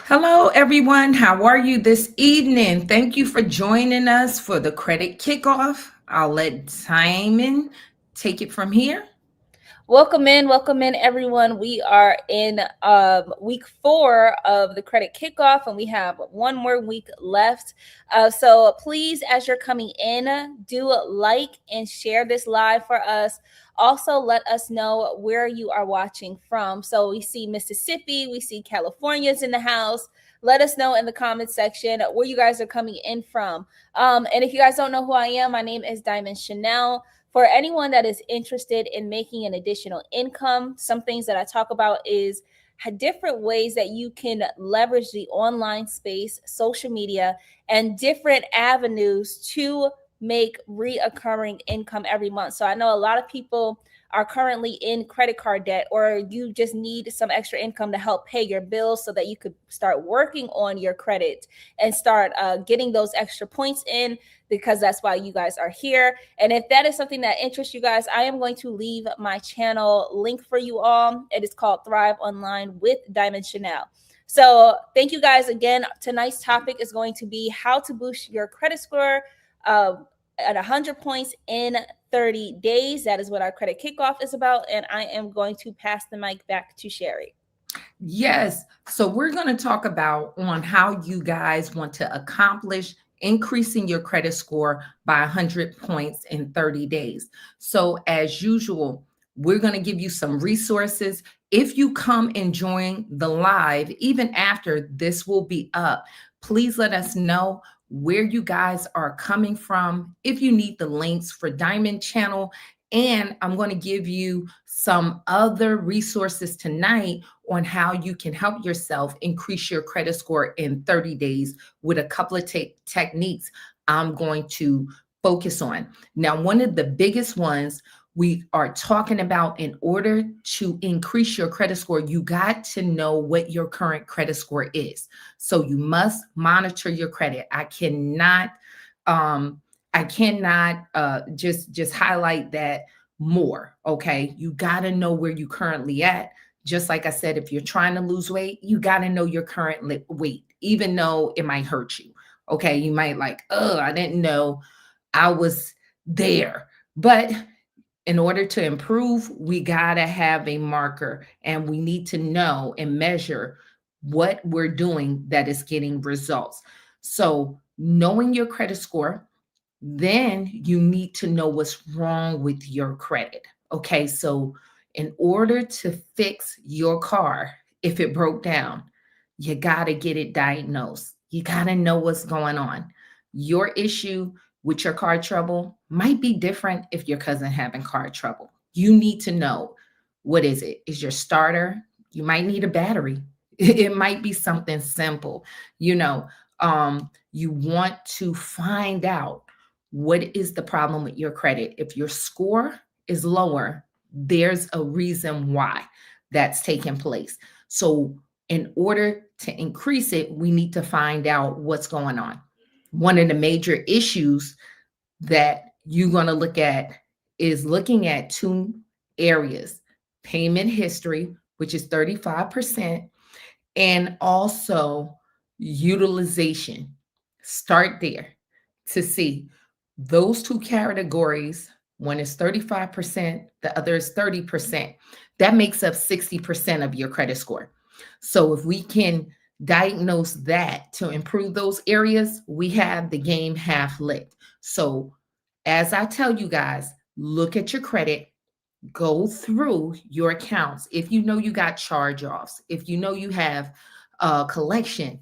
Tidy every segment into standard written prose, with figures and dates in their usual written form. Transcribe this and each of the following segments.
Hello, everyone. How are you this evening? Thank you for joining us for the credit kickoff. I'll let Simon take it from here. Welcome in, everyone. We are in week 4 of the credit kickoff, and we have one more week left. So please, as you're coming in, do like and share this live for us. Also, let us know where you are watching from. So we see Mississippi, we see California's in the house. Let us know in the comments section where you guys are coming in from. And if you guys don't know who I am, my name is Diamond Chanel. For anyone that is interested in making an additional income, some things that I talk about is different ways that you can leverage the online space, social media, and different avenues to make reoccurring income every month. So I know a lot of people are currently in credit card debt, or you just need some extra income to help pay your bills so that you could start working on your credit and start getting those extra points in, because that's why you guys are here. And if that is something that interests you guys, I am going to leave my channel link for you all. It is called Thrive Online with Diamond Chanel. So thank you guys again. Tonight's topic is going to be how to boost your credit score uh, at 100 points in 30 days. That is what our credit kickoff is about. And I am going to pass the mic back to Sherry. Yes. So we're going to talk about on how you guys want to accomplish increasing your credit score by 100 points in 30 days. So as usual, we're going to give you some resources. If you come and join the live, even after this will be up, please let us know where you guys are coming from. If you need the links for Diamond Channel, and I'm going to give you some other resources tonight on how you can help yourself increase your credit score in 30 days with a couple of techniques I'm going to focus on. Now, one of the biggest ones we are talking about, in order to increase your credit score, you got to know what your current credit score is. So you must monitor your credit. Um, I cannot just highlight that more. Okay, you got to know where you currently at. Just like I said, if you're trying to lose weight, you got to know your current weight, even though it might hurt you. Okay, you might like, oh, I didn't know I was there. But in order to improve, we got to have a marker, and we need to know and measure what we're doing that is getting results. So, knowing your credit score, then you need to know what's wrong with your credit. Okay, so in order to fix your car, if it broke down, you got to get it diagnosed. You got to know what's going on. Your issue with your car trouble might be different if your cousin having car trouble. You need to know, what is it? Is your starter? You might need a battery. It might be something simple. You know, you want to find out what is the problem with your credit. If your score is lower, there's a reason why that's taking place. So, in order to increase it, we need to find out what's going on. One of the major issues that you're going to look at is looking at two areas: payment history, which is 35%, and also utilization. Start there to see those two categories. One is 35%, the other is 30%. That makes up 60% of your credit score. So if we can diagnose that to improve those areas, we have the game half lit. So as I tell you guys, look at your credit, go through your accounts. If you know you got charge offs, if you know you have a collection,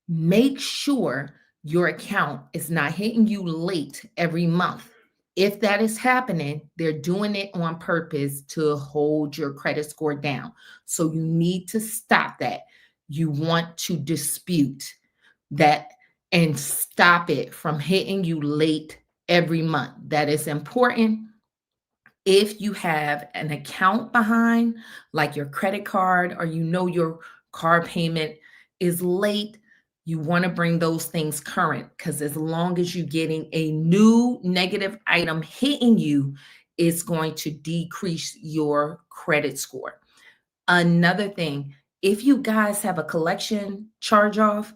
make sure your account is not hitting you late every month. If that is happening, they're doing it on purpose to hold your credit score down. So you need to stop that. You want to dispute that and stop it from hitting you late every month. That is important. If you have an account behind, like your credit card, or you know your car payment is late, you want to bring those things current, because as long as you're getting a new negative item hitting you, it's going to decrease your credit score. Another thing, If you guys have a collection charge off,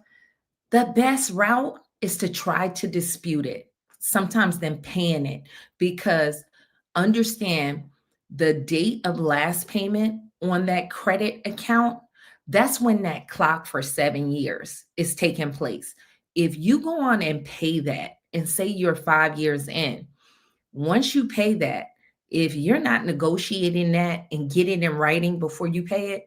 the best route is to try to dispute it, sometimes then paying it, because understand the date of last payment on that credit account, that's when that clock for 7 years is taking place. If you go on and pay that and say you're 5 years in, once you pay that, if you're not negotiating that and get it in writing before you pay it,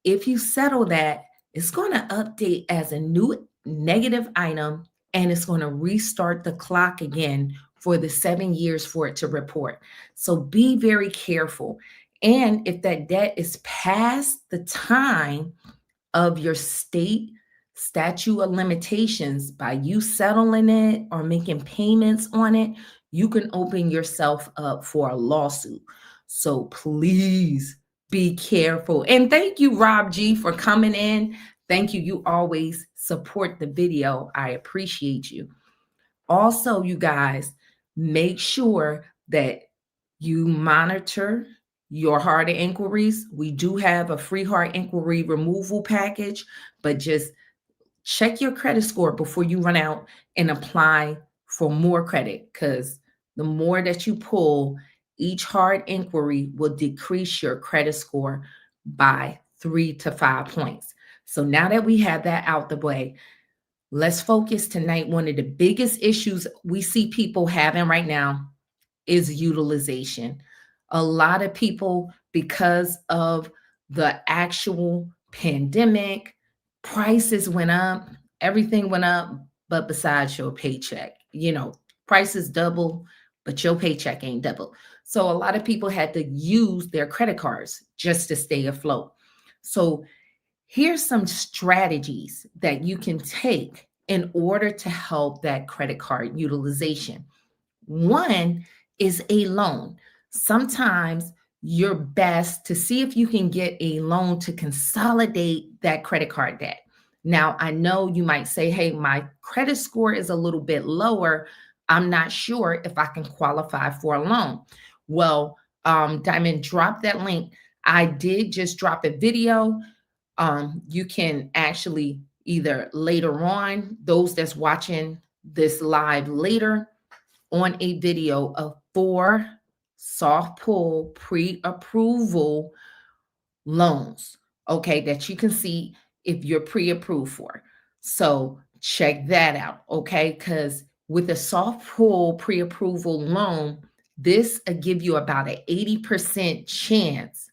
if you settle that, it's going to update as a new negative item and it's going to restart the clock again for the 7 years for it to report. So be very careful. And if that debt is past the time of your state statute of limitations, by you settling it or making payments on it, you can open yourself up for a lawsuit. So please be careful. And thank you, Rob G, for coming in. Thank you. You always support the video. I appreciate you. Also, you guys, make sure that you monitor your hard inquiries. We do have a free hard inquiry removal package, but just check your credit score before you run out and apply for more credit, because the more that you pull, each hard inquiry will decrease your credit score by 3 to 5 points. So now that we have that out the way, let's focus tonight. One of the biggest issues we see people having right now is utilization. A lot of people, because of the actual pandemic, prices went up, everything went up, but besides your paycheck, prices double, but your paycheck ain't double. So a lot of people had to use their credit cards just to stay afloat. So here's some strategies that you can take in order to help that credit card utilization. One is a loan. Sometimes you're best to see if you can get a loan to consolidate that credit card debt. Now, I know you might say, hey, my credit score is a little bit lower. I'm not sure if I can qualify for a loan. Well, Diamond, drop that link. I did just drop a video. You can actually either later on, those that's watching this live later, on a video of 4 soft pull pre-approval loans, okay, that you can see if you're pre-approved for. So check that out, okay? Because with a soft pull pre-approval loan, this will give you about an 80% chance,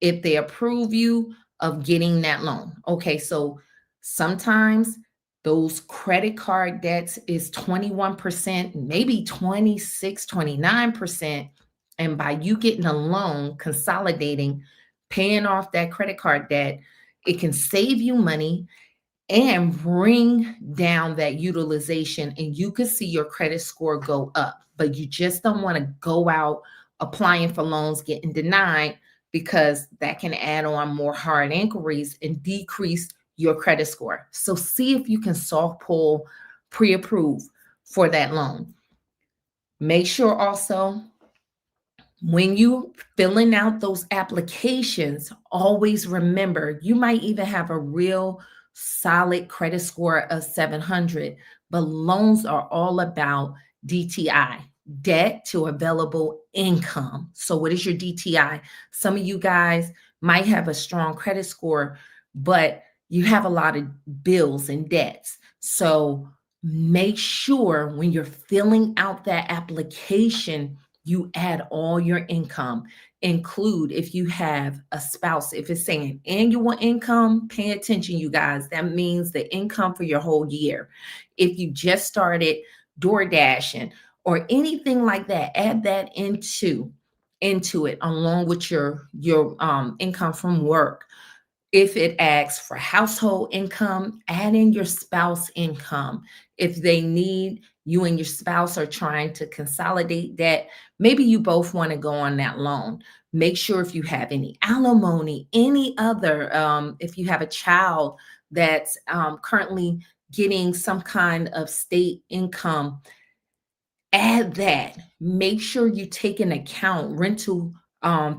if they approve you, of getting that loan. Okay, so sometimes those credit card debts is 21%, maybe 26, 29%. And by you getting a loan, consolidating, paying off that credit card debt, it can save you money and bring down that utilization, and you can see your credit score go up. But you just don't want to go out applying for loans, getting denied, because that can add on more hard inquiries and decrease your credit score. So see if you can soft pull pre-approve for that loan. Make sure also, when you filling out those applications, always remember you might even have a real solid credit score of 700, but loans are all about DTI, debt to available income. So what is your DTI? Some of you guys might have a strong credit score, but you have a lot of bills and debts. So make sure when you're filling out that application, you add all your income. Include if you have a spouse. If it's saying annual income, pay attention, you guys. That means the income for your whole year. If you just started door dashing or anything like that, add that into it along with your income from work. If it asks for household income, add in your spouse income. If they need, you and your spouse are trying to consolidate that, maybe you both want to go on that loan. Make sure if you have any alimony, any other, if you have a child that's currently getting some kind of state income, add that. Make sure you take into account rental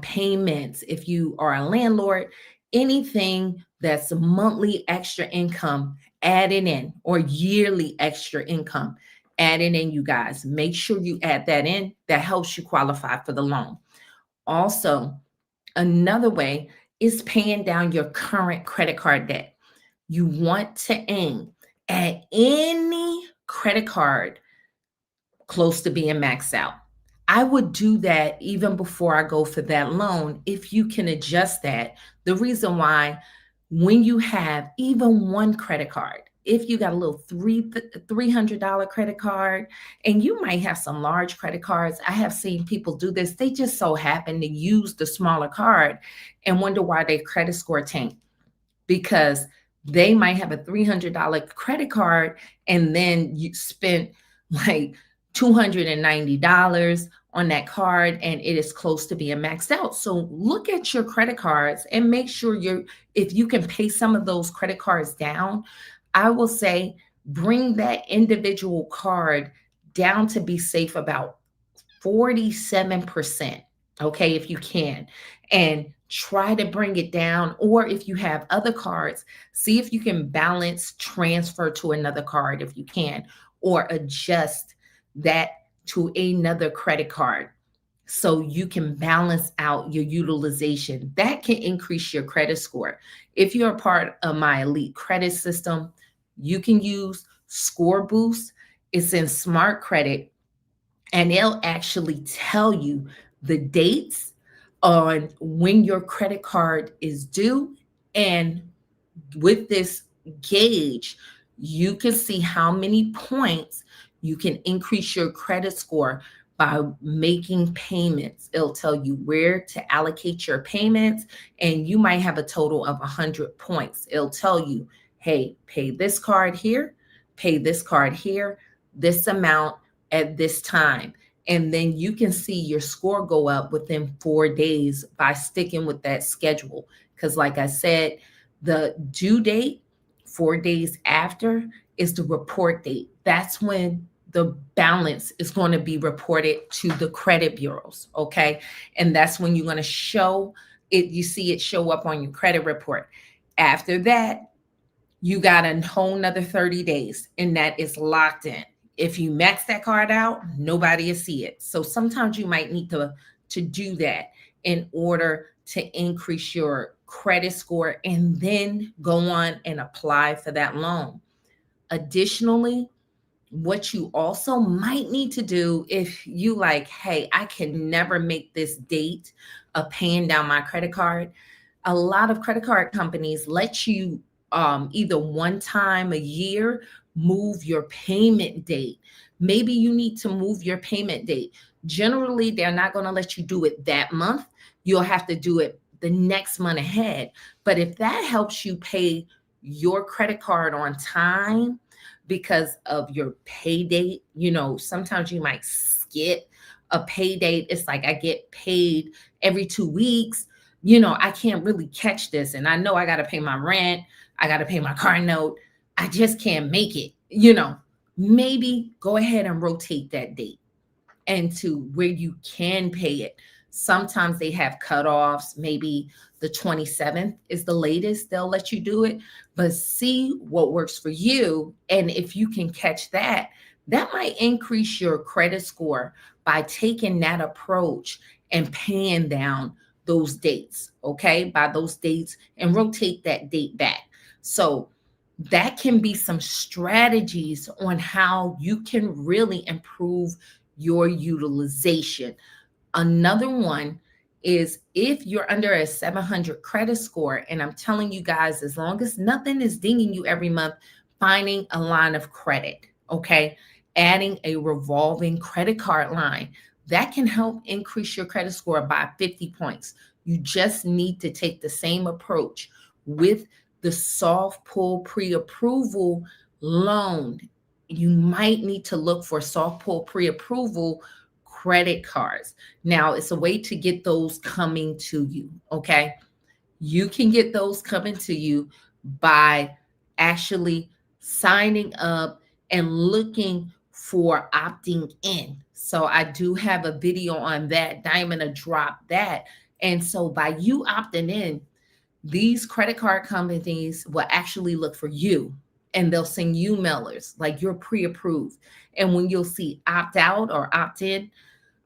payments. If you are a landlord, anything that's monthly extra income, add it in, or yearly extra income, add it in, you guys. Make sure you add that in. That helps you qualify for the loan. Also, another way is paying down your current credit card debt. You want to aim at any credit card close to being maxed out. I would do that even before I go for that loan if you can adjust that. The reason why, when you have even one credit card, if you got a little $300 credit card, and you might have some large credit cards, I have seen people do this. They just so happen to use the smaller card and wonder why their credit score tanked, because they might have a $300 credit card and then you spent like $290 on that card and it is close to being maxed out. So look at your credit cards and make sure if you can pay some of those credit cards down, I will say bring that individual card down to be safe about 47%, okay, if you can, and try to bring it down. Or if you have other cards, see if you can balance transfer to another card if you can, or adjust that to another credit card so you can balance out your utilization. That can increase your credit score. If you're a part of my elite credit system, you can use Score Boost. It's in Smart Credit, and they'll actually tell you the dates on when your credit card is due. And with this gauge, you can see how many points you can increase your credit score by making payments. It'll tell you where to allocate your payments, and you might have a total of 100 points. It'll tell you, hey, pay this card here, pay this card here, this amount at this time. And then you can see your score go up within 4 days by sticking with that schedule. Because, like I said, the due date 4 days after is the report date. That's when the balance is going to be reported to the credit bureaus. Okay. And that's when you're going to show it, you see it show up on your credit report. After that, you got a whole nother 30 days, and that is locked in. If you max that card out, nobody will see it. So sometimes you might need to do that in order to increase your credit score and then go on and apply for that loan. Additionally, what you also might need to do, if you like, hey, I can never make this date of paying down my credit card, a lot of credit card companies let you either one time a year move your payment date. Maybe you need to move your payment date. Generally, they're not going to let you do it that month. You'll have to do it the next month ahead. But if that helps you pay your credit card on time because of your pay date, sometimes you might skip a pay date. It's like, I get paid every 2 weeks. I can't really catch this. And I know I got to pay my rent. I got to pay my car note. I just can't make it. Maybe go ahead and rotate that date and to where you can pay it. Sometimes they have cutoffs. Maybe the 27th is the latest they'll let you do it, but see what works for you. And if you can catch that, that might increase your credit score by taking that approach and paying down those dates, okay, by those dates, and rotate that date back. So that can be some strategies on how you can really improve your utilization. Another one is if you're under a 700 credit score, and I'm telling you guys, as long as nothing is dinging you every month, finding a line of credit, okay, adding a revolving credit card line, that can help increase your credit score by 50 points. You just need to take the same approach with the soft pull pre-approval loan. You might need to look for soft pull pre-approval credit cards. Now, it's a way to get those coming to you, okay? You can get those coming to you by actually signing up and looking for opting in. So I do have a video on that. I'm going to drop that. And so by you opting in, these credit card companies will actually look for you, and they'll send you mailers like you're pre-approved. And when you'll see opt out or opt in,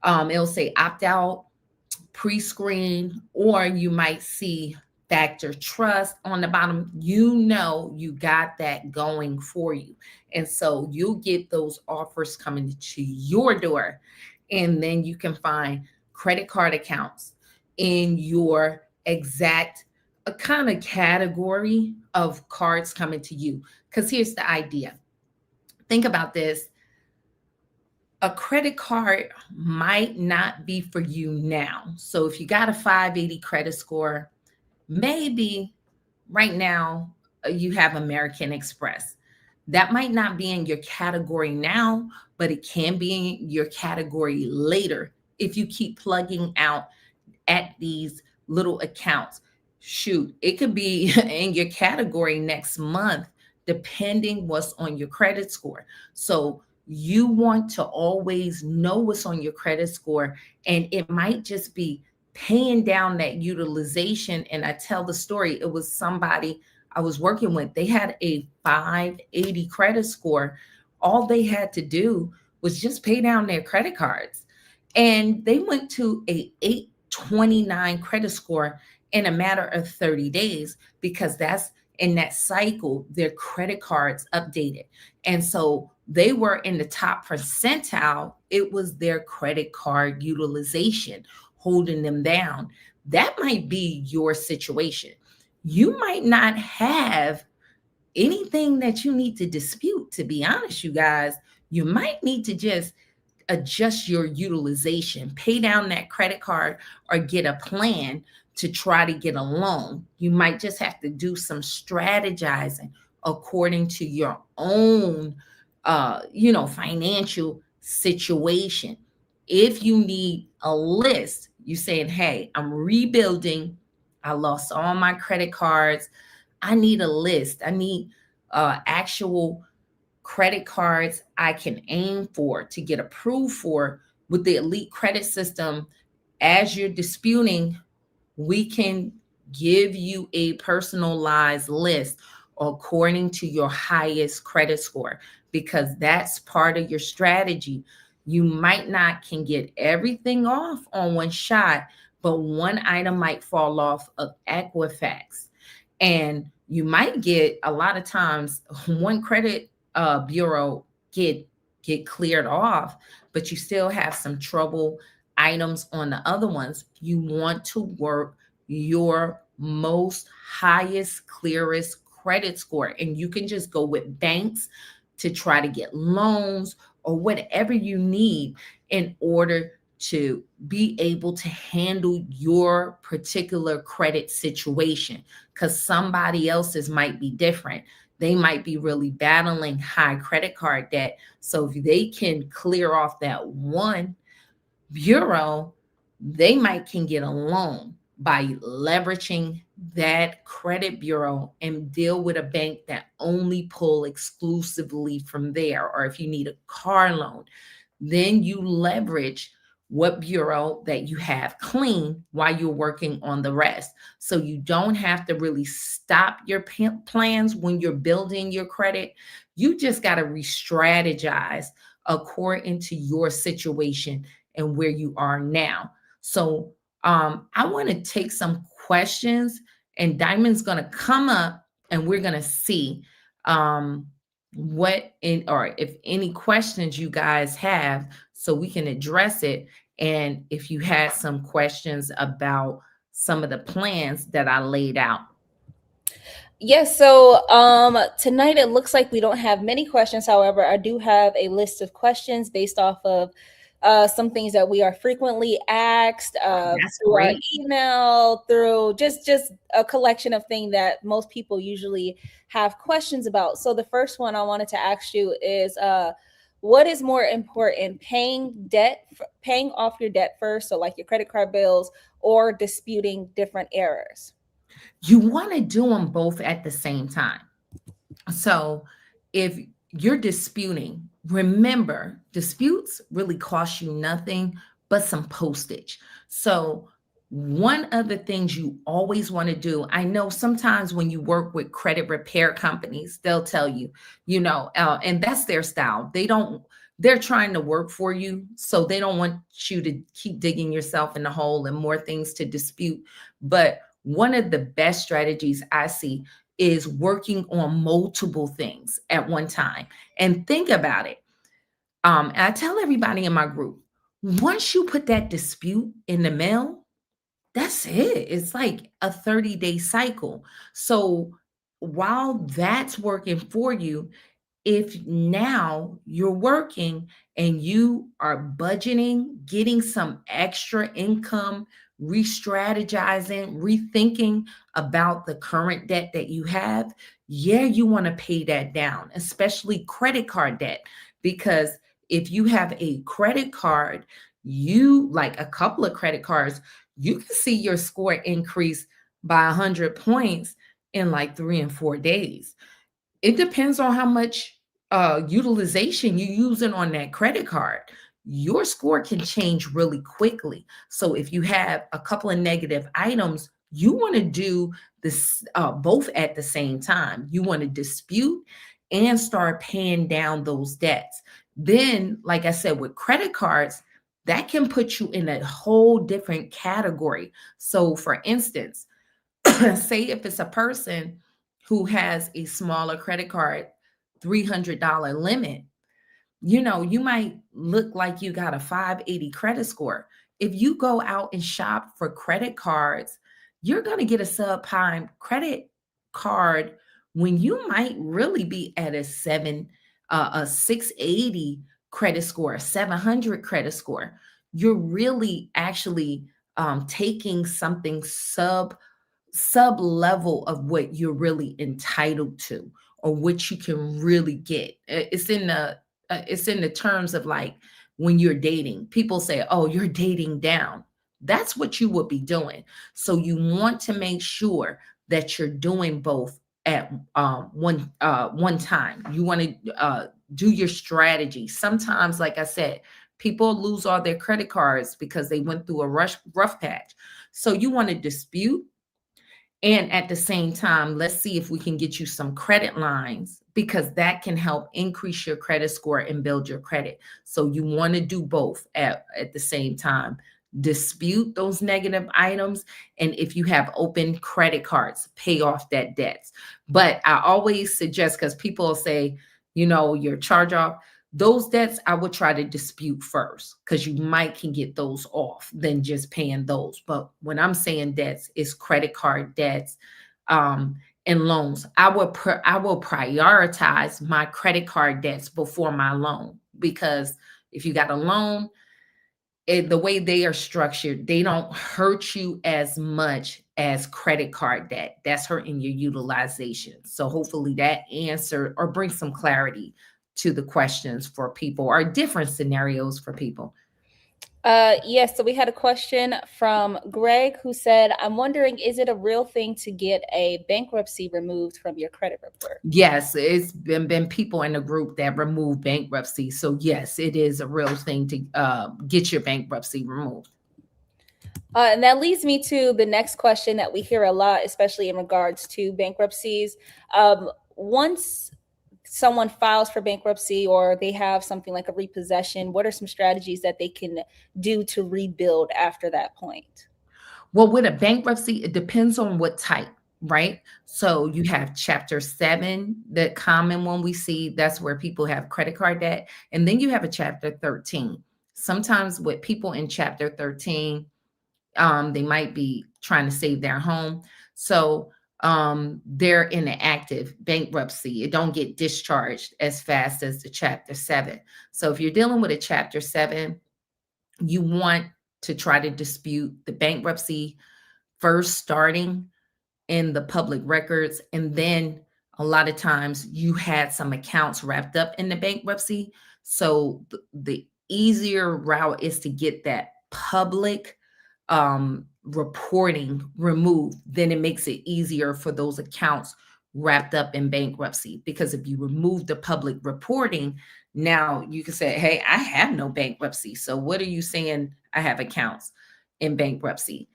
it'll say opt out, pre-screen, or you might see factor trust on the bottom. You know, you got that going for you. And so you'll get those offers coming to your door. And then you can find credit card accounts in your exact a kind of category of cards coming to you. Because here's the idea. Think about this. A credit card might not be for you now. So if you got a 580 credit score, maybe right now you have American Express. That might not be in your category now, but it can be in your category later if you keep plugging out at these little accounts. Shoot, it could be in your category next month, depending what's on your credit score. So you want to always know what's on your credit score, and it might just be paying down that utilization. And I tell the story, it was somebody I was working with. They had a 580 credit score. All they had to do was just pay down their credit cards. And they went to a 829 credit score in a matter of 30 days because that's in that cycle, their credit cards updated. And so they were in the top percentile. It was their credit card utilization holding them down. That might be your situation. You might not have anything that you need to dispute, to be honest, you guys. You might need to just adjust your utilization, pay down that credit card, or get a plan to try to get a loan. You might just have to do some strategizing according to your own financial situation. If you need a list, you saying, hey, I'm rebuilding, I lost all my credit cards, I need a list, I need actual credit cards I can aim for to get approved for with the elite credit system. As you're disputing, we can give you a personalized list according to your highest credit score, because that's part of your strategy. You might not can get everything off on one shot, but one item might fall off of Equifax. And you might get, a lot of times, one credit bureau get cleared off, but you still have some trouble items on the other ones. You want to work your most highest, clearest credit score. And you can just go with banks to try to get loans or whatever you need in order to be able to handle your particular credit situation, because somebody else's might be different. They might be really battling high credit card debt. So if they can clear off that one bureau, they might can get a loan by leveraging that credit bureau and deal with a bank that only pull exclusively from there. Or if you need a car loan, then you leverage what bureau that you have clean while you're working on the rest. So you don't have to really stop your plans when you're building your credit. You just got to re-strategize according to your situation and where you are now. So I want to take some questions, and Diamond's going to come up and we're going to see what in or if any questions you guys have so we can address it. And if you had some questions about some of the plans that I laid out. Yes, so tonight it looks like we don't have many questions. However, I do have a list of questions based off of some things that we are frequently asked through our email, through just a collection of things that most people usually have questions about. So the first one I wanted to ask you is what is more important, paying off your debt first, so like your credit card bills, or disputing different errors? You want to do them both at the same time. So if you're disputing, remember, disputes really cost you nothing but some postage. So One of the things you always want to do, I know sometimes when you work with credit repair companies, they'll tell you, and that's their style. They're trying to work for you. So they don't want you to keep digging yourself in the hole and more things to dispute. But one of the best strategies I see is working on multiple things at one time. And think about it. And I tell everybody in my group, once you put that dispute in the mail, that's it. It's like a 30-day cycle. So while that's working for you, if now you're working and you are budgeting, getting some extra income, re-strategizing, rethinking about the current debt that you have, yeah, you want to pay that down, especially credit card debt. Because if you have a credit card, you like a couple of credit cards, you can see your score increase by 100 points in like 3 and 4 days. It depends on how much utilization you're using on that credit card. Your score can change really quickly. So if you have a couple of negative items, you want to do this both at the same time. You want to dispute and start paying down those debts. Then, like I said, with credit cards, that can put you in a whole different category. So, for instance, say if it's a person who has a smaller credit card, $300 limit, you might look like you got a 580 credit score. If you go out and shop for credit cards, you're going to get a subprime credit card when you might really be at a 680 credit score, a 700 credit score. You're really actually taking something sub level of what you're really entitled to or what you can really get. It's in the terms of like when you're dating. People say, "Oh, you're dating down." That's what you would be doing. So you want to make sure that you're doing both at one time. You want to do your strategy. Sometimes, like I said, people lose all their credit cards because they went through a rough patch. So you want to dispute, and at the same time, let's see if we can get you some credit lines because that can help increase your credit score and build your credit. So you want to do both at the same time. Dispute those negative items. And if you have open credit cards, pay off that debts. But I always suggest, because people say, your charge off, those debts I would try to dispute first because you might can get those off than just paying those. But when I'm saying debts, it's credit card debts and loans. I will prioritize my credit card debts before my loan, because if you got a loan, the way they are structured, they don't hurt you as much as credit card debt. That's hurting your utilization. So hopefully that answer or bring some clarity to the questions for people, or different scenarios for people. Yes, so we had a question from Greg who said, I'm wondering, is it a real thing to get a bankruptcy removed from your credit report? Yes, it's been people in the group that remove bankruptcy. So yes, it is a real thing to get your bankruptcy removed. And that leads me to the next question that we hear a lot, especially in regards to bankruptcies. Once someone files for bankruptcy or they have something like a repossession, what are some strategies that they can do to rebuild after that point? Well, with a bankruptcy, it depends on what type, right? So you have Chapter 7, the common one we see, that's where people have credit card debt. And then you have a Chapter 13. Sometimes with people in Chapter 13, they might be trying to save their home. So they're in an active bankruptcy. It don't get discharged as fast as the Chapter 7. So if you're dealing with a Chapter 7, you want to try to dispute the bankruptcy first, starting in the public records. And then a lot of times you had some accounts wrapped up in the bankruptcy. So the easier route is to get that public reporting removed. Then it makes it easier for those accounts wrapped up in bankruptcy. Because if you remove the public reporting, now you can say, hey, I have no bankruptcy. So what are you saying I have accounts in bankruptcy?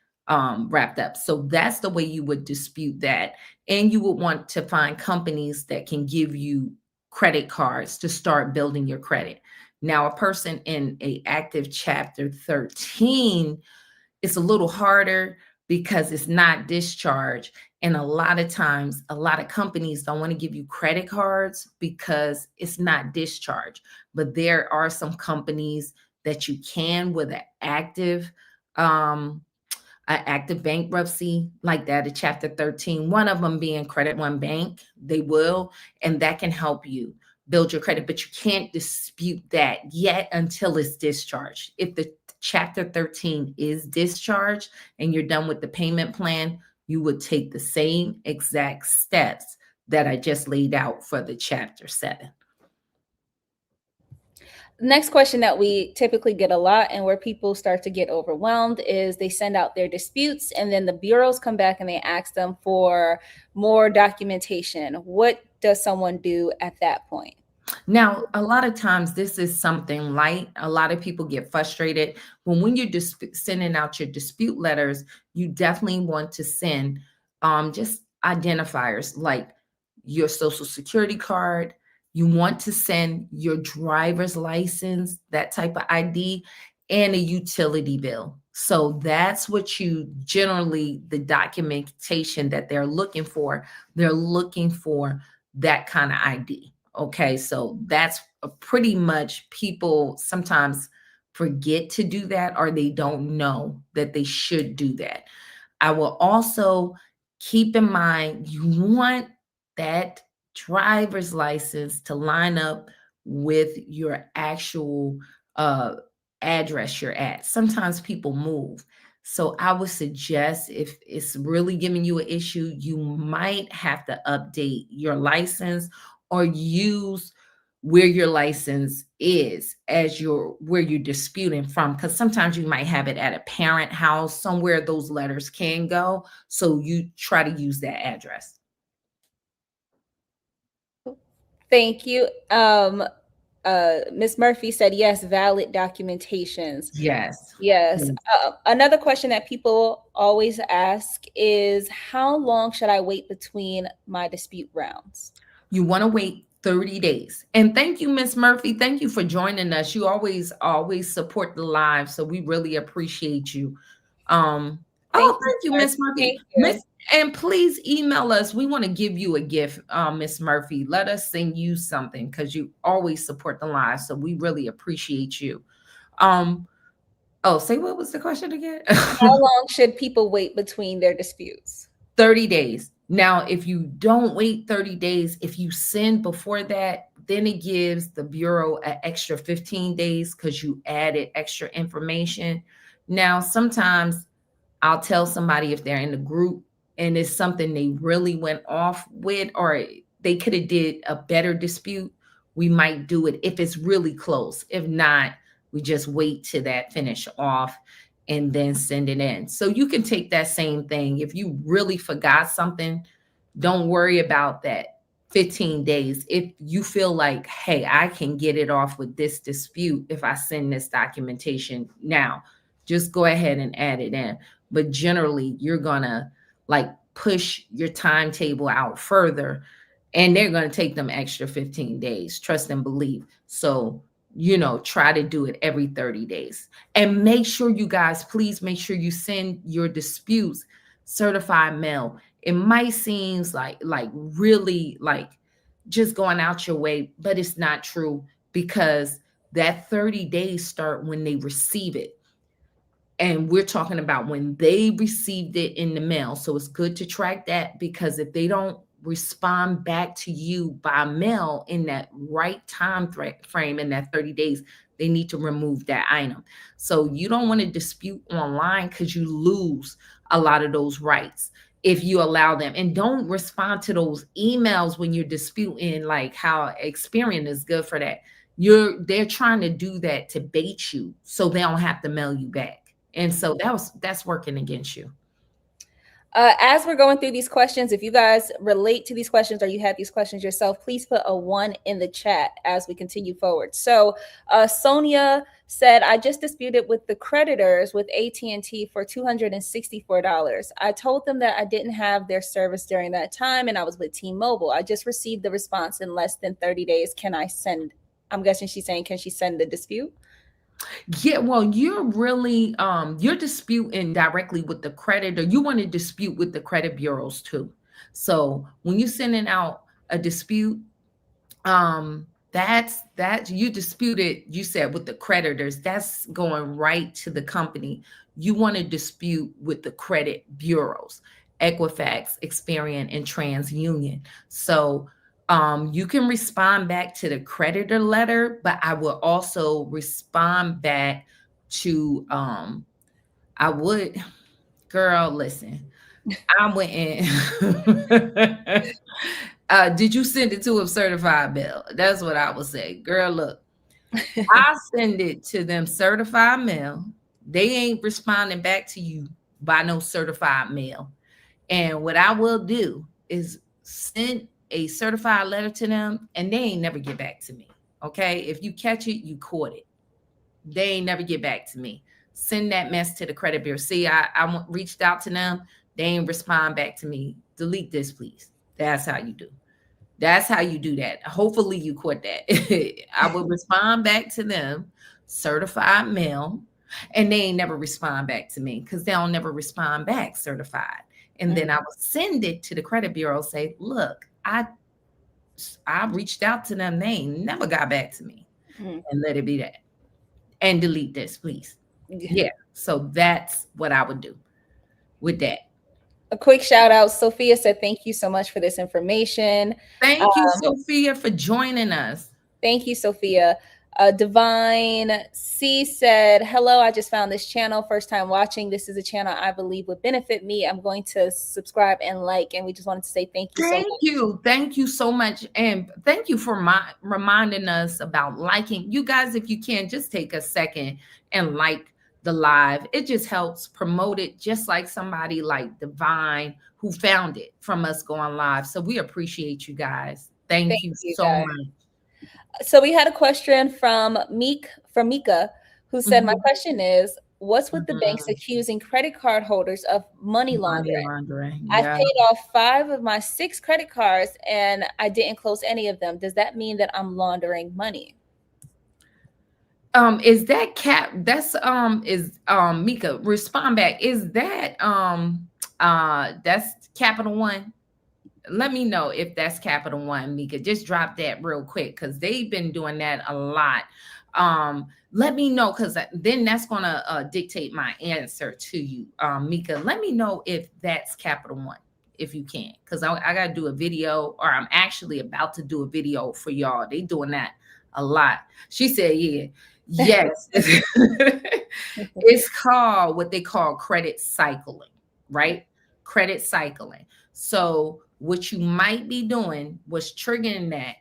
wrapped up. So that's the way you would dispute that. And you would want to find companies that can give you credit cards to start building your credit. Now, a person in a active chapter 13, it's a little harder because it's not discharged. And a lot of times, a lot of companies don't want to give you credit cards because it's not discharged. But there are some companies that you can with um, an active bankruptcy like that, a chapter 13, one of them being Credit One Bank. They will, and that can help you build your credit, but you can't dispute that yet until it's discharged. If the chapter 13 is discharged and you're done with the payment plan, you would take the same exact steps that I just laid out for the chapter 7. Next question that we typically get a lot and where people start to get overwhelmed is they send out their disputes and then the bureaus come back and they ask them for more documentation. What does someone do at that point? Now, a lot of times this is something light. A lot of people get frustrated when you're sending out your dispute letters. You definitely want to send just identifiers like your social security card. You want to send your driver's license, that type of ID, and a utility bill. So that's what you generally, the documentation that they're looking for. They're looking for that kind of ID. Okay, so that's pretty much, people sometimes forget to do that or they don't know that they should do that. I will also keep in mind you want that driver's license to line up with your actual uh, address you're at. Sometimes people move. So I would suggest if it's really giving you an issue, you might have to update your license or use where your license is as your where you're disputing from, because sometimes you might have it at a parent house somewhere those letters can go, so you try to use that address. Thank you. Ms. Murphy said yes, valid documentations. Yes. Yes. Yes. Another question that people always ask is how long should I wait between my dispute rounds? You want to wait 30 days. And thank you, Miss Murphy. Thank you for joining us. You always support the live, so we really appreciate you. Thank Thank you, you. Miss Murphy. Thank you. And please email us. We want to give you a gift, Miss Murphy. Let us send you something because you always support the live, so we really appreciate you. Um, say what was the question again? How long should people wait between their disputes? 30 days. Now, if you don't wait 30 days, if you send before that, then it gives the Bureau an extra 15 days because you added extra information. Now, sometimes I'll tell somebody if they're in the group and it's something they really went off with, or they could have did a better dispute, we might do it if it's really close. If not, we just wait till that finish off and then send it in. So you can take that same thing. If you really forgot something, don't worry about that 15 days. If you feel like, hey, I can get it off with this dispute if I send this documentation now, just go ahead and add it in. But generally, you're going to like push your timetable out further and they're going to take them extra 15 days. Trust and believe. So, try to do it every 30 days. And make sure you guys, please make sure you send your disputes certified mail. It might seem like really like just going out your way, but it's not true because that 30 days start when they receive it. And we're talking about when they received it in the mail. So it's good to track that, because if they don't respond back to you by mail in that right time frame in that 30 days, they need to remove that item. So you don't want to dispute online because you lose a lot of those rights if you allow them. And don't respond to those emails when you're disputing, like how Experian is good for that. They're trying to do that to bait you so they don't have to mail you back. And so that's working against you. As we're going through these questions, if you guys relate to these questions or you have these questions yourself, please put a 1 in the chat as we continue forward. So Sonia said, I just disputed with the creditors with AT&T for $264. I told them that I didn't have their service during that time and I was with T-Mobile. I just received the response in less than 30 days. Can I send? I'm guessing she's saying, can she send the dispute? Yeah, well, you're disputing directly with the creditor. You want to dispute with the credit bureaus too. So when you're sending out a dispute, that's you disputed, you said, with the creditors, that's going right to the company. You want to dispute with the credit bureaus, Equifax, Experian, and TransUnion. So you can respond back to the creditor letter, but I will also respond back to I would, girl, listen, I went in. Did you send it to a certified mail? That's what I would say. Girl, look, I send it to them certified mail. They ain't responding back to you by no certified mail. And what I will do is send a certified letter to them, and they ain't never get back to me. Okay. If you catch it, you caught it. They ain't never get back to me. Send that mess to the credit bureau. See, I reached out to them. They ain't respond back to me. Delete this, please. That's how you do. That's how you do that. Hopefully you caught that. I will respond back to them, certified mail, and they ain't never respond back to me because they'll never respond back certified. And then I will send it to the credit bureau, say, look, I reached out to them. They ain't never got back to me. And let it be that. And delete this, please. Yeah. So that's what I would do with that. A quick shout out. Sophia said, thank you so much for this information. Thank you, Sophia, for joining us. Thank you, Sophia. Divine C said, hello, I just found this channel. First time watching. This is a channel I believe would benefit me. I'm going to subscribe and like. And we just wanted to say thank you so much. Thank you so much. And thank you for reminding us about liking. You guys, if you can, just take a second and like the live. It just helps promote it, just like somebody like Divine who found it from us going live. So we appreciate you guys. Thank you so much. So we had a question from Mika, who said, my question is, what's with the banks accusing credit card holders of money laundering? I paid off 5 of my 6 credit cards and I didn't close any of them. Does that mean that I'm laundering money? Is that Mika, respond back. Is that that's Capital One? Let me know if that's Capital One, Mika. Just drop that real quick because they've been doing that a lot. Let me know, because then that's going to dictate my answer to you, Mika. Let me know if that's Capital One, if you can, because I got to do a video, or I'm actually about to do a video for y'all. They doing that a lot. She said, yeah. Yes. It's called what they call credit cycling, right? Credit cycling. So what you might be doing was triggering that.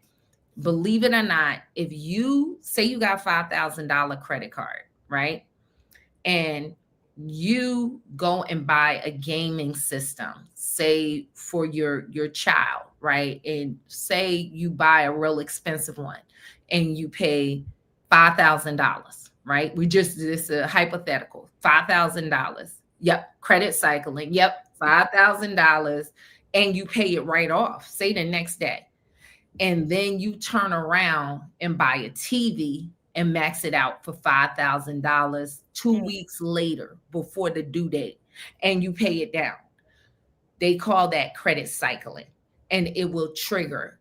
Believe it or not, if you say you got $5,000 credit card, right? And you go and buy a gaming system, say for your child, right? And say you buy a real expensive one and you pay $5,000, right? This is a hypothetical, $5,000. Yep. Credit cycling. Yep. $5,000. And you pay it right off, say the next day. And then you turn around and buy a TV and max it out for $5,000 2 weeks later before the due date, and you pay it down. They call that credit cycling, and it will trigger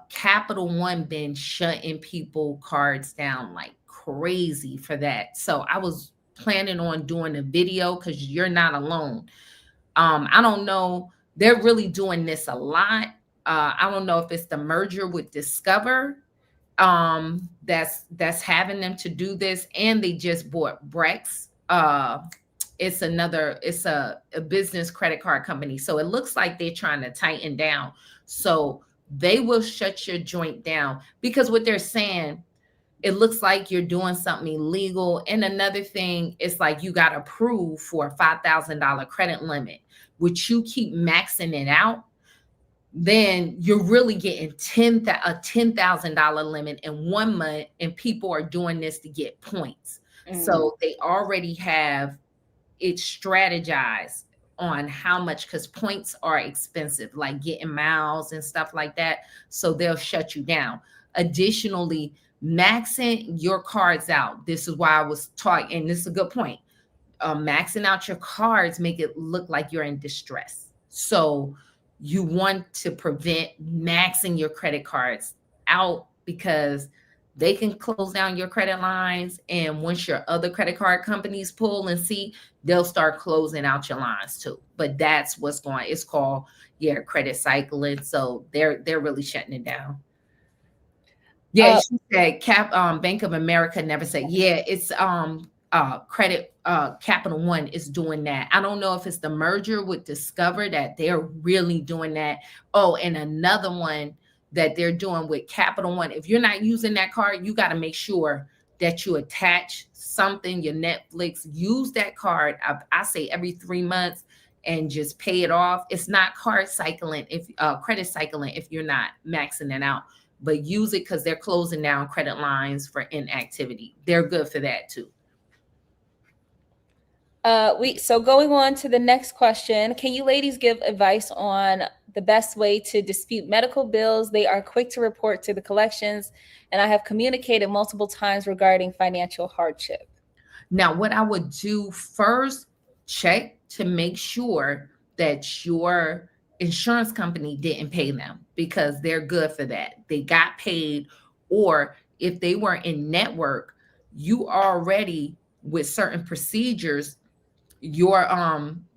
Capital One been shutting people cards down like crazy for that. So I was planning on doing a video because you're not alone. I don't know. They're really doing this a lot. I don't know if it's the merger with Discover that's having them to do this, and they just bought Brex. It's a business credit card company. So it looks like they're trying to tighten down. So they will shut your joint down, because what they're saying, it looks like you're doing something illegal. And another thing, it's like you got approved for a $5,000 credit limit. which you keep maxing it out, then you're really getting a $10,000 limit in 1 month, and people are doing this to get points. So they already have it strategized on how much, because points are expensive, like getting miles and stuff like that. So they'll shut you down. Additionally, maxing your cards out. This is why I was taught, and this is a good point. Maxing out your cards make it look like you're in distress. So you want to prevent maxing your credit cards out, because they can close down your credit lines. And once your other credit card companies pull and see, they'll start closing out your lines too. But that's what's going, it's called, yeah, credit cycling. So they're really shutting it down. Yeah, she said Bank of America never said. Yeah, it's credit Capital One is doing that. I don't know if it's the merger with Discover that they're really doing that. Oh, and another one that they're doing with Capital One. If you're not using that card, you got to make sure that you attach something, your Netflix, use that card. I say every 3 months, and just pay it off. It's not credit cycling if you're not maxing it out, but use it because they're closing down credit lines for inactivity. They're good for that too. So going on to the next question, can you ladies give advice on the best way to dispute medical bills? They are quick to report to the collections, and I have communicated multiple times regarding financial hardship. Now, what I would do first, check to make sure that your insurance company didn't pay them, because they're good for that. They got paid, or if they were in network, you already, with certain procedures, your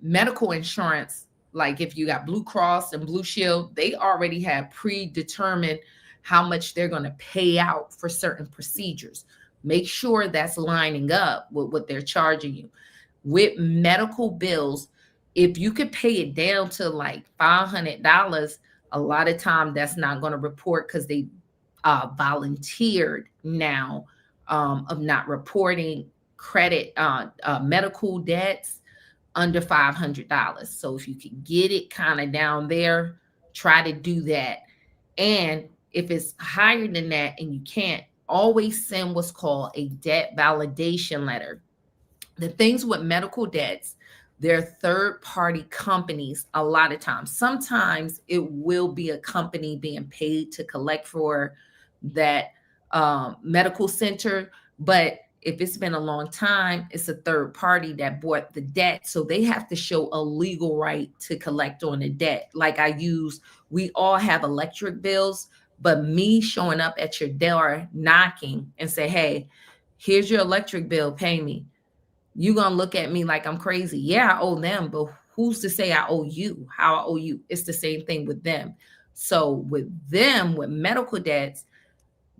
medical insurance, like if you got Blue Cross and Blue Shield, they already have predetermined how much they're going to pay out for certain procedures. Make sure that's lining up with what they're charging you. With medical bills, if you could pay it down to like $500, a lot of time that's not going to report, because they volunteered now of not reporting credit medical debts under $500. So if you can get it kind of down there, try to do that. And if it's higher than that and you can't, always send what's called a debt validation letter. The things with medical debts, they're third-party companies a lot of times. Sometimes it will be a company being paid to collect for that medical center, but if it's been a long time, it's a third party that bought the debt. So they have to show a legal right to collect on the debt. Like we all have electric bills, but me showing up at your door knocking and say, hey, here's your electric bill, pay me. You're going to look at me like I'm crazy. Yeah, I owe them, but who's to say I owe you? How I owe you? It's the same thing with them. So with them, with medical debts,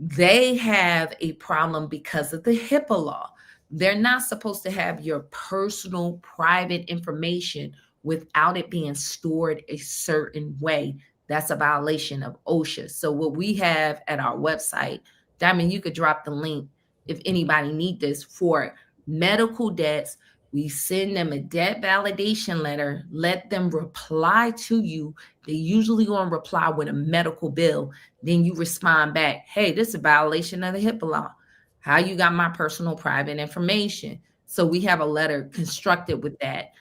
they have a problem because of the HIPAA law. They're not supposed to have your personal private information without it being stored a certain way. That's a violation of OSHA. So what we have at our website, Diamond, you could drop the link if anybody need this, for medical debts. We send them a debt validation letter, let them reply to you. They usually going to reply with a medical bill. Then you respond back, hey, this is a violation of the HIPAA law. How you got my personal private information? So we have a letter constructed with that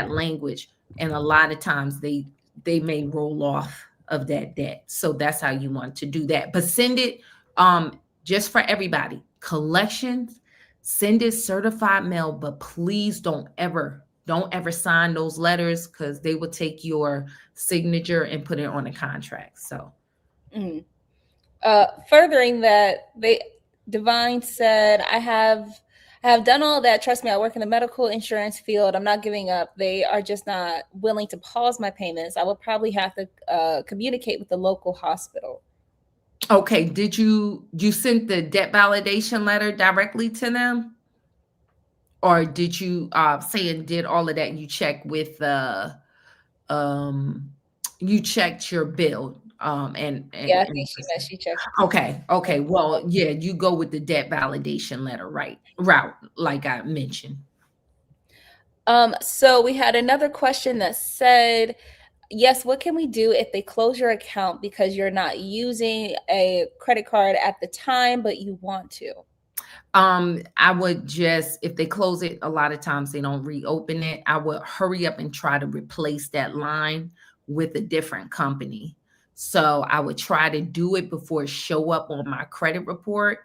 language. And a lot of times they may roll off of that debt. So that's how you want to do that. But send it just for everybody. Collections, send it certified mail, but please don't ever sign those letters, because they will take your signature and put it on a contract. So furthering that, Divine said, I have done all that. Trust me, I work in the medical insurance field. I'm not giving up. They are just not willing to pause my payments. I will probably have to communicate with the local hospital. Okay, did you send the debt validation letter directly to them? Or did you say and did all of that and you checked with you checked your bill and Yeah, I think she checked. Okay. Well, yeah, you go with the debt validation letter route, like I mentioned. So we had another question that said, yes, what can we do if they close your account because you're not using a credit card at the time, but you want to? I would just, if they close it, a lot of times they don't reopen it. I would hurry up and try to replace that line with a different company. So I would try to do it before it show up on my credit report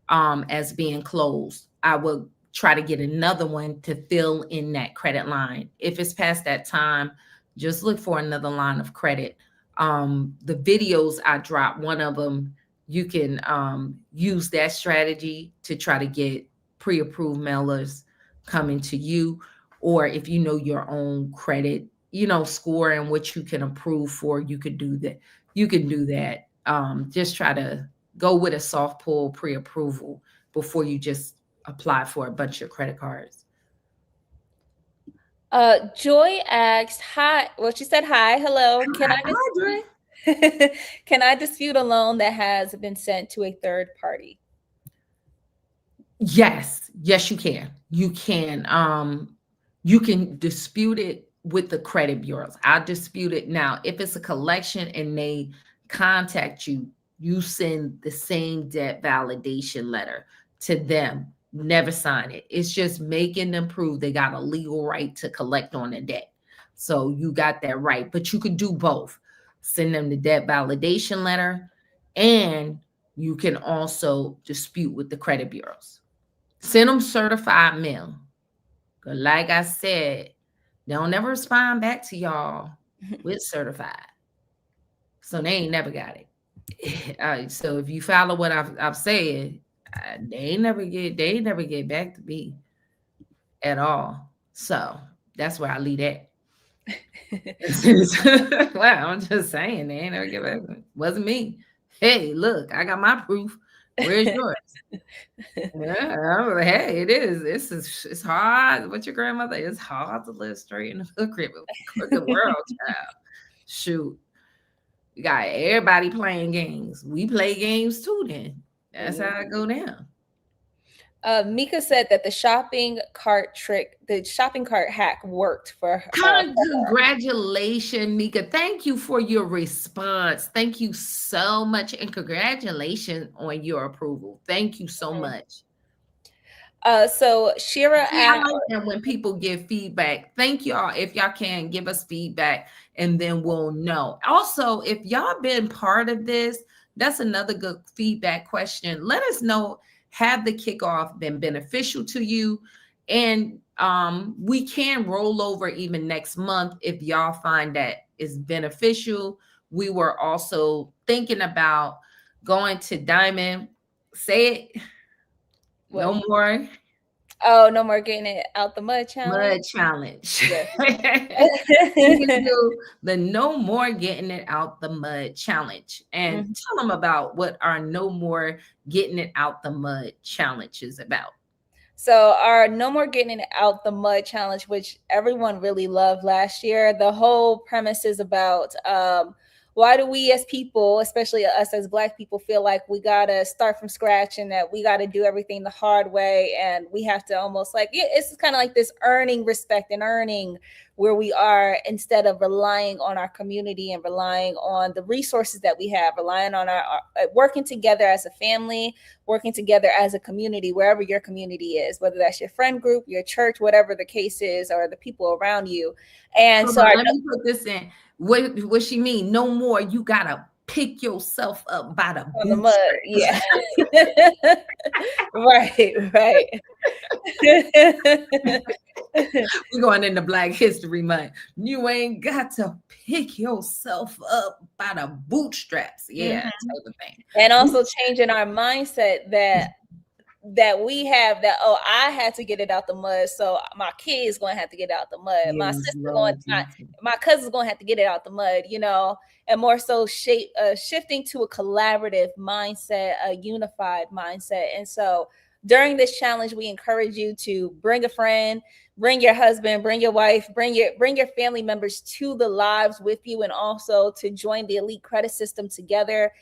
as being closed. I would try to get another one to fill in that credit line. If it's past that time, just look for another line of credit. The videos I dropped, one of them, you can use that strategy to try to get pre-approved mailers coming to you. Or if you know your own credit, score and what you can approve for, you could do that. You can do that. Just try to go with a soft pull pre-approval before you just apply for a bunch of credit cards. Joy asked, hi. Well, she said, hi, hello. Can I dispute a loan that has been sent to a third party? Yes, you can. You can dispute it with the credit bureaus. I'll dispute it now. If it's a collection and they contact you, you send the same debt validation letter to them. Never sign it. It's just making them prove they got a legal right to collect on the debt. So you got that right. But you could do both. Send them the debt validation letter, and you can also dispute with the credit bureaus. Send them certified mail. Because like I said, they don't never respond back to y'all with certified. So they ain't never got it. So if you follow what I've said, they ain't never get back to me at all. So that's where I leave that. Well, I'm just saying, they ain't never get back to me. Wasn't me. Hey, look, I got my proof. Where's yours? Yeah, hey, it is. It's hard. What's your grandmother? It's hard to live straight in the crooked world, child. Shoot. We got everybody playing games. We play games too, then. That's how it go down. Mika said that the shopping cart hack worked for her. Congratulations, Mika. Thank you for your response. Thank you so much. And congratulations on your approval. Thank you so much. So Shira I like that when people give feedback. Thank y'all. If y'all can give us feedback, and then we'll know. Also, if y'all been part of this, that's another good feedback question. Let us know, have the kickoff been beneficial to you? And we can roll over even next month if y'all find that is beneficial. We were also thinking about going to Diamond. Say it. What? No more. Oh, no more getting it out the mud challenge. Mud challenge. You can do the no more getting it out the mud challenge. And tell them about what our no more getting it out the mud challenge is about. So our no more getting it out the mud challenge, which everyone really loved last year, the whole premise is about why do we as people, especially us as Black people, feel like we gotta start from scratch and that we gotta do everything the hard way, and we have to almost like, it's kind of like this earning respect and earning where we are, instead of relying on our community and relying on the resources that we have, relying on our working together as a family, working together as a community, wherever your community is, whether that's your friend group, your church, whatever the case is, or the people around you. And so let me put this in. What she mean? No more. You gotta pick yourself up by the mud. Yeah. Right. We're going into Black History Month. You ain't got to pick yourself up by the bootstraps. Yeah, type of thing. And also changing our mindset that we have that, oh, I had to get it out the mud, so my kid's going to have to get it out the mud. Yes, my sister my cousin's going to have to get it out the mud, and more so shifting to a collaborative mindset, a unified mindset. And so during this challenge, we encourage you to bring a friend, bring your husband, bring your wife, bring your family members to the lives with you, and also to join the elite credit system together,